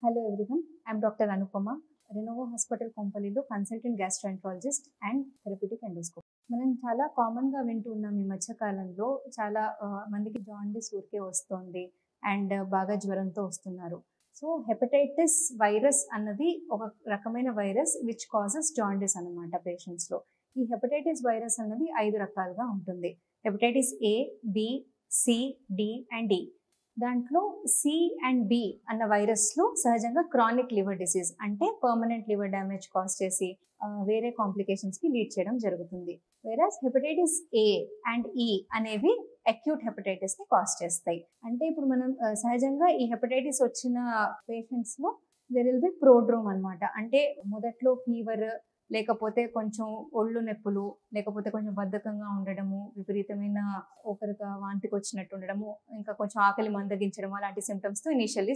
Hello everyone, I am Dr. Anupama, Renova Hospital Kompalliలో consultant gastroenterologist and therapeutic endoscope. మనం చాలా కామన్గా వింటూ ఉన్నాం ఈ మధ్యకాలంలో చాలా మందికి జాండీస్ ఊరికే వస్తుంది అండ్ బాగా జ్వరంతో వస్తున్నారు. సో హెపటైటిస్ వైరస్ అన్నది ఒక రకమైన వైరస్ విచ్ కాజెస్ జాండీస్ అన్నమాట పేషెంట్స్లో. ఈ హెపటైటిస్ వైరస్ అన్నది 5 రకాలుగా ఉంటుంది. Hepatitis a, b, c, d and d. దాంట్లో సి అండ్ బి అన్న వైరస్లో సహజంగా క్రానిక్ లివర్ డిసీజ్ అంటే పర్మనెంట్ లివర్ డ్యామేజ్ కాజ్ చేసి వేరే కాంప్లికేషన్స్కి లీడ్ చేయడం జరుగుతుంది. వేరస్ హెపటైటిస్ ఏ అండ్ ఈ అనేవి అక్యూట్ హెపటైటిస్ని కాజ్ చేస్తాయి. అంటే ఇప్పుడు మనం సహజంగా ఈ హెపటైటిస్ వచ్చిన పేషెంట్స్లో దెర్ విల్ బి ప్రోడ్రోమ్ అనమాట. అంటే మొదట్లో ఫీవర్, లేకపోతే కొంచెం ఒళ్ళు నొప్పులు, లేకపోతే కొంచెం బద్ధకంగా ఉండడము, విపరీతమైన ఒకరిగా వాంతికి వచ్చినట్టు ఉండడము, ఇంకా కొంచెం ఆకలి మందగించడం అలాంటి సిమ్టమ్స్తో ఇనీషియల్లీ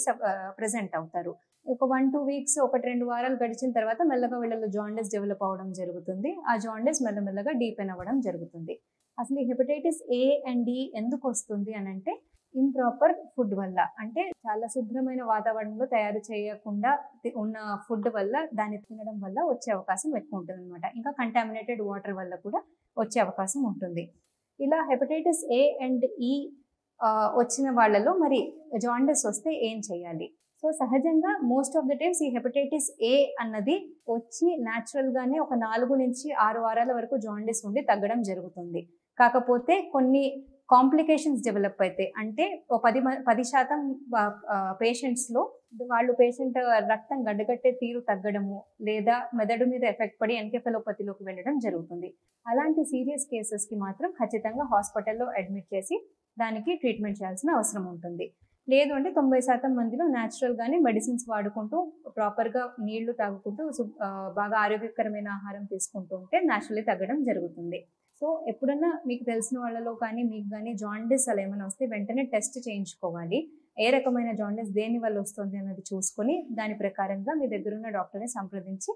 ప్రెజెంట్ అవుతారు. ఒక 1-2 వీక్స్, 1-2 వారాలు గడిచిన తర్వాత మెల్లగా వీళ్ళలో జాండీస్ డెవలప్ అవ్వడం జరుగుతుంది. ఆ జాండీస్ మెల్లమెల్లగా డీపెన్ అవ్వడం జరుగుతుంది. అసలు ఈ హెపటైటిస్ ఏ అండ్ డి ఎందుకు వస్తుంది అని అంటే ఇంప్రాపర్ ఫుడ్ వల్ల, అంటే చాలా శుభ్రమైన వాతావరణంలో తయారు చేయకుండా ఉన్న ఫుడ్ వల్ల, దాన్ని తినడం వల్ల వచ్చే అవకాశం ఎక్కువ ఉంటుంది అనమాట. ఇంకా కంటామినేటెడ్ వాటర్ వల్ల కూడా వచ్చే అవకాశం ఉంటుంది. ఇలా హెపటైటిస్ ఏ అండ్ ఈ వచ్చిన వాళ్ళలో మరి జాండీస్ వస్తే ఏం చేయాలి? సో సహజంగా మోస్ట్ ఆఫ్ ద టైమ్స్ ఈ హెపటైటిస్ ఏ అన్నది వచ్చి న్యాచురల్గానే ఒక 4 నుంచి 6 వారాల వరకు జాండీస్ ఉండి తగ్గడం జరుగుతుంది. కాకపోతే కొన్ని కాంప్లికేషన్స్ డెవలప్ అయితే, అంటే 10% పేషెంట్స్లో పేషెంట్ రక్తం గడ్డగట్టే తీరు తగ్గడము, లేదా మెదడు మీద ఎఫెక్ట్ పడి ఎన్కెఫెలోపతిలోకి వెళ్ళడం జరుగుతుంది. అలాంటి సీరియస్ కేసెస్కి మాత్రం ఖచ్చితంగా హాస్పిటల్లో అడ్మిట్ చేసి దానికి ట్రీట్మెంట్ చేయాల్సిన అవసరం ఉంటుంది. లేదు అంటే 90% మందిలో న్యాచురల్గానే మెడిసిన్స్ వాడుకుంటూ, ప్రాపర్గా నీళ్లు తాగుకుంటూ, బాగా ఆరోగ్యకరమైన ఆహారం తీసుకుంటూ ఉంటే న్యాచురల్లీ తగ్గడం జరుగుతుంది. సో ఎప్పుడన్నా మీకు తెలిసిన వాళ్ళలో కానీ మీకు కానీ జాండీస్ అలా ఏమైనా వస్తే వెంటనే టెస్ట్ చేయించుకోవాలి. ఏ రకమైన జాండీస్ దేని వల్ల వస్తుంది అన్నది చూసుకొని దాని ప్రకారంగా మీ దగ్గర ఉన్న డాక్టర్ని సంప్రదించి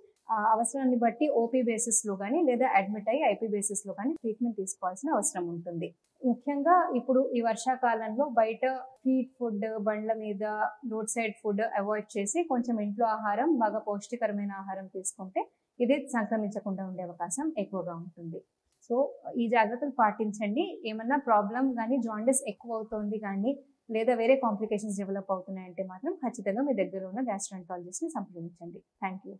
అవసరాన్ని బట్టి ఓపీ బేసిస్లో కానీ లేదా అడ్మిట్ అయ్యి ఐపీ బేసిస్లో కానీ ట్రీట్మెంట్ తీసుకోవాల్సిన అవసరం ఉంటుంది. ముఖ్యంగా ఇప్పుడు ఈ వర్షాకాలంలో బయట స్ట్రీట్ ఫుడ్, బండ్ల మీద రోడ్ సైడ్ ఫుడ్ అవాయిడ్ చేసి కొంచెం ఇంట్లో ఆహారం, బాగా పౌష్టికరమైన ఆహారం తీసుకుంటే ఇది సంక్రమించకుండా ఉండే అవకాశం ఎక్కువగా ఉంటుంది. సో ఈ జాగ్రత్తలు పాటించండి. ఏమన్నా ప్రాబ్లం కానీ జాండీస్ ఎక్కువ అవుతుంది కానీ లేదా వేరే కాంప్లికేషన్స్ డెవలప్ అవుతున్నాయంటే మాత్రం ఖచ్చితంగా మీ దగ్గర ఉన్న గ్యాస్ట్రాంట్రాలజిస్ట్ని సంప్రదించండి. Thank you.